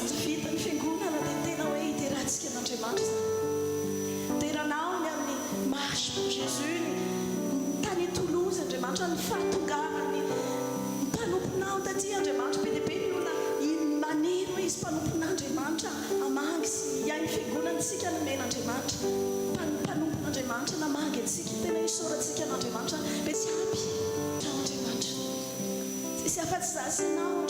vita ny fiangonana dia tena hoe iterahantsika an'Andriamanitra zany. Teranao ny amin'ny marche pour Jésus ny tany Toulouse Andriamanitra ny fahatongavany mpanomponao taty Andriamanitra be dia be ny olona maniry hoe izy mpanompon'Andriamanitra hamangy sy hiaino fiangonantsika nomen'Andriamanitra mpanompon'Andriamanitra namangy antsika tena isaorantsika an'Andriamanitra be tsy ampy Andriamanitra sy afa-tsy zasinao